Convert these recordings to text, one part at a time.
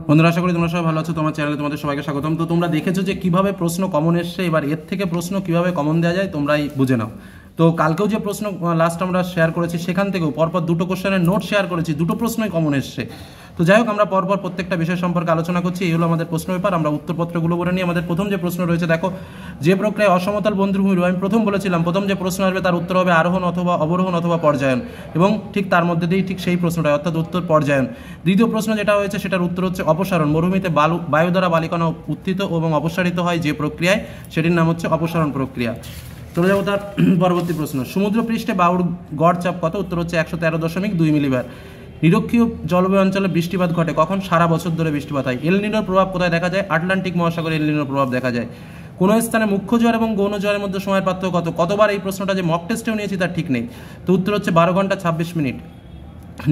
বন্ধুরা, আশা করি তোমরা সবাই ভালো আছো। তোমার চ্যানেলে তোমাদের সবাইকে স্বাগতম। তো তোমরা দেখেছো যে কিভাবে প্রশ্ন কমন এসছে, এবার এর থেকে প্রশ্ন কিভাবে কমন দেওয়া যায় তোমরাই বুঝে নাও। তো কালকেও যে প্রশ্ন লাস্ট আমরা শেয়ার করেছি সেখান থেকেও পরপর দুটো কোশ্চেনের নোট শেয়ার করেছি, দুটো প্রশ্নই কমন এসছে। তো যাই হোক, আমরা পরপর প্রত্যেকটা বিষয় সম্পর্কে আলোচনা করছি। এই হলো আমাদের প্রশ্ন পেপার। আমরা উত্তরপত্রগুলো করে নিই। আমাদের প্রথম যে প্রশ্ন রয়েছে, দেখো, যে প্রক্রিয়ায় অসমতল বন্ধুভূমির, আমি প্রথম বলেছিলাম প্রথম যে প্রশ্ন আসবে তার উত্তর হবে আরোহণ অথবা অবরোহণ অথবা পর্যায়ন, এবং ঠিক তার মধ্যে দিয়েই ঠিক সেই প্রশ্নটা, অর্থাৎ উত্তর পর্যায়ন। দ্বিতীয় প্রশ্ন যেটা হয়েছে সেটার উত্তর হচ্ছে অপসারণ। মরুভূমিতে বায়ু দ্বারা বালিকণা উত্থিত এবং অপসারিত হয় যে প্রক্রিয়ায়, সেটির নাম হচ্ছে অপসারণ প্রক্রিয়া। চলে যাবো তার পরবর্তী প্রশ্ন। সমুদ্র পৃষ্ঠে বায়ুর গড় চাপ কত? উত্তর হচ্ছে 113.2 মিলিবার। নিরক্ষীয় জলবায়ু অঞ্চলে বৃষ্টিপাত ঘটে কখন? সারা বছর ধরে বৃষ্টিপাত হয়। এল নিনোর প্রভাব কোথায় দেখা যায়? আটলান্টিক মহাসাগরে এল নিনোর প্রভাব দেখা যায়। কোনো স্থানে মুখ্য জোয়ার এবং গৌণ জোয়ারের মধ্যে সময়ের পার্থক্য কত? কতবার এই প্রশ্নটা যে মক টেস্টেও নিয়েছি তার ঠিক নেই। তো উত্তর হচ্ছে 12 ঘন্টা 26 মিনিট।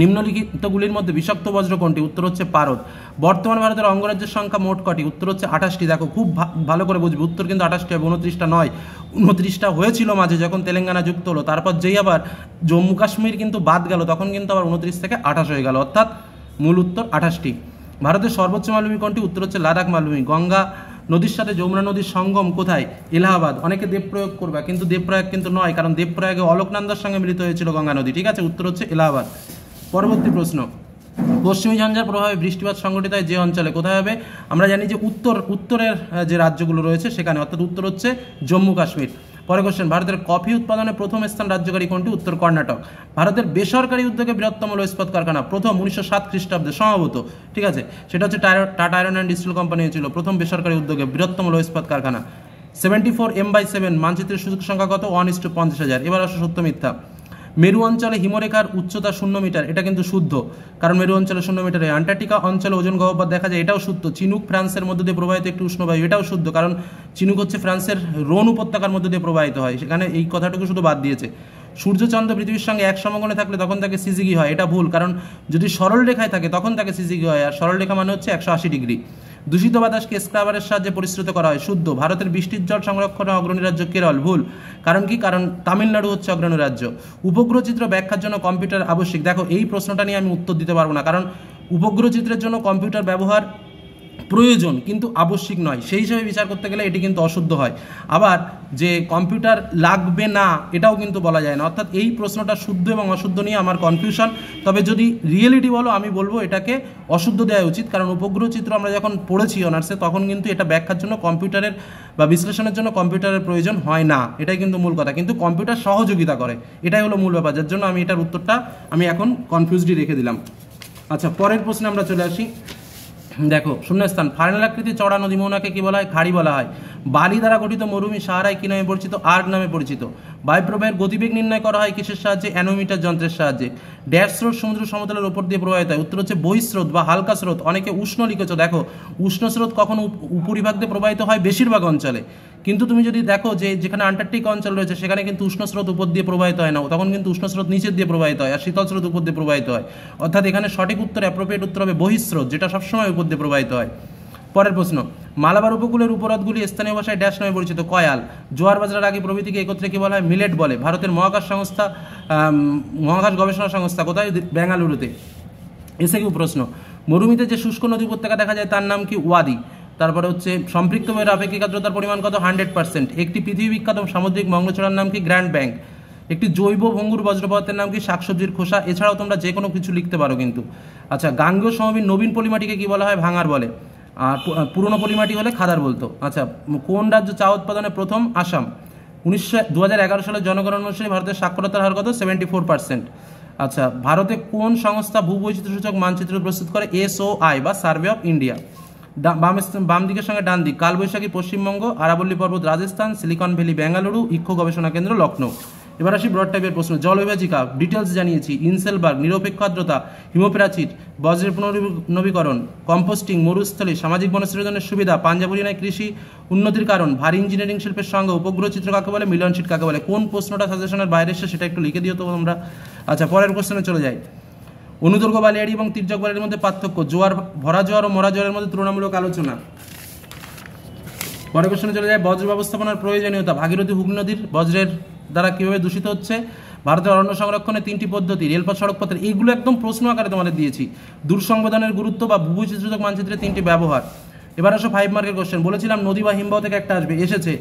নিম্নলিখিতগুলির মধ্যে বিষাক্ত বজ্র কোনটি? উত্তর হচ্ছে পারদ। বর্তমান ভারতের অঙ্গরাজ্যের সংখ্যা মোট কটি? উত্তর হচ্ছে 28টি। দেখো, খুব ভালো করে বুঝবি, উত্তর কিন্তু 28টি হবে, 29টা নয়। 29টা হয়েছিল মাঝে যখন তেলেঙ্গানা যুক্ত হলো, তারপর যেই আবার জম্মু কাশ্মীর কিন্তু বাদ গেল, তখন কিন্তু আবার 29 থেকে 28 হয়ে গেল, অর্থাৎ মূল উত্তর 28টি। ভারতের সর্বোচ্চ মালভূমি কোনটি? উত্তর হচ্ছে লাদাখ মালভূমি। গঙ্গা নদীর সাথে যমুনা নদীর সঙ্গম কোথায়? এলাহাবাদ। অনেকে দেবপ্রয়াগ করবে, কিন্তু দেবপ্রয়াগ কিন্তু নয়, কারণ দেবপ্রয়াগে অলোকনন্দার সঙ্গে মিলিত হয়েছিল গঙ্গা নদী। ঠিক আছে, উত্তর হচ্ছে এলাহাবাদ। পরবর্তী প্রশ্ন। পশ্চিমী ঝঞ্ঝার প্রভাবে বৃষ্টিপাত সংঘটিত হয় যে অঞ্চলে, কোথায় হবে? আমরা জানি যে উত্তরের যে রাজ্যগুলো রয়েছে সেখানে, অর্থাৎ উত্তর হচ্ছে জম্মু কাশ্মীর। পরে কোশ্চেন, ভারতের কফি উৎপাদনে প্রথম স্থান রাজ্যকারী কোনটি? উত্তর কর্ণাটক। ভারতের বেসরকারি উদ্যোগে বৃহত্তম লৌহ ইস্পাত কারখানা প্রথম 1907 খ্রিস্টাব্দে সম্ভবত, ঠিক আছে, সেটা হচ্ছে tata iron and steel company হয়েছিল প্রথম বেসরকারি উদ্যোগে বৃহত্তম লৌহ ইস্পাত কারখানা। 74 M/7 মানচিত্রের সুযোগ সংখ্যা কত? 1:50,000। এবার আসো সত্য মিথ্যা। মেরু অঞ্চলে হিমরেখার উচ্চতা 0 মিটার, এটা কিন্তু শুদ্ধ, কারণ মেরু অঞ্চলে 0 মিটারে। আন্টার্কটিকা অঞ্চলে ওজন গহ্বর দেখা যায়, এটাও শুদ্ধ। চিনুক ফ্রান্সের মধ্য দিয়ে প্রবাহিত একটি উষ্ণবায়ু, এটাও শুদ্ধ, কারণ চিনুক হচ্ছে ফ্রান্সের রোন উপত্যকার মধ্য দিয়ে প্রবাহিত হয়, সেখানে এই কথাটুকু শুধু বাদ দিয়েছে। সূর্যচন্দ্র পৃথিবীর সঙ্গে এক সমকোণে থাকলে তখন তাকে সিজিগি হয়, এটা ভুল, কারণ যদি সরল রেখায় থাকে তখন তাকে সিজিগি হয়, আর সরল রেখা মানে হচ্ছে 180 ডিগ্রি। দূষিত বাতাসকে স্ক্রাবারের সাহায্যে পরিশ্রুত করা হয়, শুদ্ধ। ভারতের বৃষ্টির জল সংরক্ষণে অগ্রণী রাজ্য কেরল, ভুল, কারণ কি? কারণ তামিলনাড়ু হচ্ছে অগ্রণী রাজ্য। উপগ্রহ চিত্র ব্যাখ্যার জন্য কম্পিউটার আবশ্যিক। দেখো, এই প্রশ্নটা নিয়ে আমি উত্তর দিতে পারবো না, কারণ উপগ্রহ চিত্রের জন্য কম্পিউটার ব্যবহার প্রয়োজন কিন্তু আবশ্যিক নয়, সেই হিসেবে বিচার করতে গেলে এটি কিন্তু অশুদ্ধ হয়। আবার যে কম্পিউটার লাগবে না এটাও কিন্তু বলা যায় না, অর্থাৎ এই প্রশ্নটা শুদ্ধ এবং অশুদ্ধ নিয়ে আমার কনফিউশন। তবে যদি রিয়েলিটি বলো, আমি বলবো এটাকে অশুদ্ধ দেওয়া উচিত, কারণ উপগ্রহ চিত্র আমরা যখন পড়েছি অনার্সে তখন কিন্তু এটা ব্যাখ্যার জন্য কম্পিউটারের বা বিশ্লেষণের জন্য কম্পিউটারের প্রয়োজন হয় না, এটাই কিন্তু মূল কথা। কিন্তু কম্পিউটার সহযোগিতা করে, এটাই হলো মূল ব্যাপার, যার জন্য আমি এটার উত্তরটা আমি এখন কনফিউজডই রেখে দিলাম। আচ্ছা, পরের প্রশ্নে আমরা চলে আসি। দেখো, শূন্যস্থান। ফানেল আকৃতি চড়া নদী মোহনাকে কি বলা হয়? খাড়ি বলা হয়। বালি দ্বারা গঠিত মরুভূমি সাহারায় কি নামে পরিচিত? আর্গ নামে পরিচিত। বায়ুপ্রবাহের গতিবেগ নির্ণয় করা হয় কিসের সাহায্যে? অ্যানোমিটার যন্ত্রের সাহায্যে। ড্যাশ স্রোত সমুদ্র সমতলের উপর দিয়ে প্রবাহিত হয়, উত্তর হচ্ছে বহিঃস্রোত বা হালকা স্রোত। অনেকে উষ্ণ লিখেছ, দেখো, উষ্ণ স্রোত কখন উপরিভাগ দিয়ে প্রবাহিত হয়? বেশিরভাগ অঞ্চলে। কিন্তু তুমি যদি দেখো যে যেখানে আন্টার্কটিক অঞ্চল রয়েছে সেখানে কিন্তু উষ্ণ স্রোত উপর দিয়ে প্রবাহিত হয় না, তখন কিন্তু উষ্ণ স্রোত নিচের দিয়ে প্রবাহিত হয়, আর শীতল স্রোত উপর দিয়ে প্রবাহিত হয়। অর্থাৎ এখানে সঠিক উত্তর, অ্যাপ্রোপ্রিয়েট উত্তর হবে বহিঃস্রোত, যেটা সবসময় উপর দিয়ে প্রবাহিত হয়। পরের প্রশ্ন। মালাবার উপকূলের উপহ্রদগুলি স্থানীয় ভাষায় ড্যাশ নামে পরিচিত? কয়াল। জোয়ার বাজরার আগে প্রভৃতিকে একত্রে কি বলা হয়? মিলেট বলে। ভারতের মহাকাশ সংস্থা, মহাকাশ গবেষণা সংস্থা কোথায়? বেঙ্গালুরুতে। এসে কি প্রশ্ন। মরুভূমিতে যে শুষ্ক নদী উপত্যকা দেখা যায় তার নাম কি? ওয়াদি। তারপরে হচ্ছে সম্পৃক্ত মেয়ের আপেক্ষিক আর্দ্রতার পরিমাণ কত? 100%। একটি পৃথিবী বিখ্যাত সামুদ্রিক মগ্নচূড়ার নাম কি? Grand bank. একটি জৈব ভঙ্গুর বজ্রপদার্থের নাম কি? শাকসবজির খোসা। এছাড়াও তোমরা যে কোনো কিছু লিখতে পারো কিন্তু। আচ্ছা, গাঙ্গেয় সমভূমির নবীন পলিমাটিকে কি বলা হয়? ভাঙার বলে। আর পুরনো পলিমাটি হলে খাদার বলতো। আচ্ছা, কোন রাজ্য চা উৎপাদনে প্রথম? আসাম। 2011 সালের জনগণনা অনুসারে ভারতের সাক্ষরতার হার কত? 74%। আচ্ছা, ভারতে কোন সংস্থা ভূবৈচিত্র্য সূচক মানচিত্র প্রস্তুত করে? SOI বা সার্ভে অফ ইন্ডিয়া। বাম দিকের সঙ্গে ডান দিক। কালবৈশাখী পশ্চিমবঙ্গ, আরাবল্লী পর্বত রাজস্থান, সিলিকন ভ্যালি বেঙ্গালুরু, ইক্ষু গবেষণা কেন্দ্র লখনৌ। এবার আসি ব্রড টাইপের প্রশ্ন। জলবিভাজিকা ডিটেলস জানিয়েছি। ইনসেলবার্গ, নিরপেক্ষ আর্দ্রতা, হিমপ্রাচীর, বজ্রের পুনর্নবীকরণ, কম্পোস্টিং, মরুস্থলী, সামাজিক বনসৃজনের সুবিধা, পাঞ্জাব হরিয়ানায় কৃষি উন্নতির কারণ, ভারী ইঞ্জিনিয়ারিং শিল্পের সঙ্গে, উপগ্রহ চিত্র কাকে বলে, মিলন শীট কাকে বলে। কোন প্রশ্নটা সাজেশনের বাইরে এসে সেটা একটু লিখে দিও তো তোমরা। আচ্ছা, পরের প্রশ্নে চলে যাই। অনুদৈর্ঘ্য বালিয়াড়ি এবং তির্যক বালির মধ্যে পার্থক্য। জোয়ার, ভরা জোয়ার ও মরা জোয়ারের মধ্যে তুলনামূলক আলোচনা। পরের প্রশ্নে চলে যায়। বজ্র ব্যবস্থাপনার প্রয়োজনীয়তা। ভাগীরথী হুগলি নদীর বজ্রের দ্বারা কিভাবে দূষিত হচ্ছে? ভারতের অরণ্য সংরক্ষণের 3টি পদ্ধতি, রেলপথ সড়কপথের, এইগুলো একদম প্রশ্ন আকারে তোমাদের দিয়েছি। দূর সংবেদনের গুরুত্ব বা ভূবৈচিত্র্যক মানচিত্রের 3টি ব্যবহার। এবার আসো 5 মার্কের কোশ্চেন। বলেছিলাম নদী বা হিমবাহ থেকে একটা আসবে, এসেছে।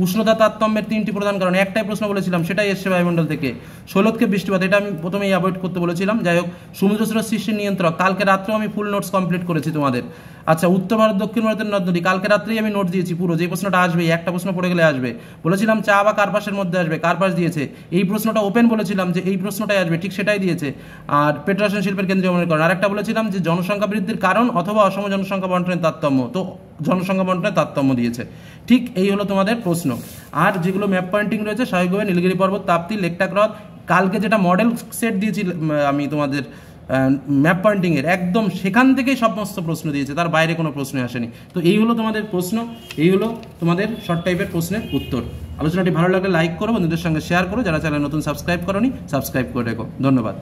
উষ্ণতা তারতম্যের 3টি প্রধান কারণ, একটাই প্রশ্ন বলেছিলাম, সেটাই এসছে বায়ুমণ্ডল থেকে। ষোলতকে বৃষ্টিপাত, এটা আমি প্রথমেই অ্যাভয়েড করতে বলেছিলাম। যাই হোক, সমুদ্র স্রোত সৃষ্টির নিয়ন্ত্রক, কালকে রাত্রেও আমি ফুল নোটস কমপ্লিট করেছি তোমাদের। আচ্ছা, উত্তর ভারত দক্ষিণ ভারতের নদ নদী, কালকে রাত্রেই আমি নোট দিয়েছি পুরো, যে প্রশ্নটা আসবে একটা প্রশ্ন পড়ে গেলে আসবে। বলেছিলাম চা বা কার্পাসের মধ্যে আসবে, কার্পাস দিয়েছে। এই প্রশ্নটা ওপেন বলেছিলাম যে এই প্রশ্নটাই আসবে, ঠিক সেটাই দিয়েছে। আর পেট্রোরসায়ন শিল্পের কেন্দ্রীয় মনিকরণ, আরেকটা বলেছিলাম যে জনসংখ্যা বৃদ্ধির কারণ অথবা অসম জনসংখ্যা বন্টনের তারতম্য, তো জনসংখ্যা বন্টনের তারতম্য দিয়েছে। ঠিক এই হলো তোমাদের প্রশ্ন। আর যেগুলো ম্যাপ পয়েন্টিং রয়েছে, স্বাভাবিকভাবে নীলগিরি পর্বত, তাপ্তি, লেকটাক হ্রদ, কালকে যেটা মডেল সেট দিয়েছি আমি তোমাদের ম্যাপ পয়েন্টিংয়ের, একদম সেখান থেকেই সমস্ত প্রশ্ন দিয়েছে, তার বাইরে কোনো প্রশ্নই আসেনি। তো এই হলো তোমাদের প্রশ্ন, এই হলো তোমাদের শর্ট টাইপের প্রশ্নের উত্তর। আলোচনাটি ভালো লাগলে লাইক করো, বন্ধুদের সঙ্গে শেয়ার করো, যারা চ্যানেল নতুন সাবস্ক্রাইব করোনি সাবস্ক্রাইব করে রেখো। ধন্যবাদ।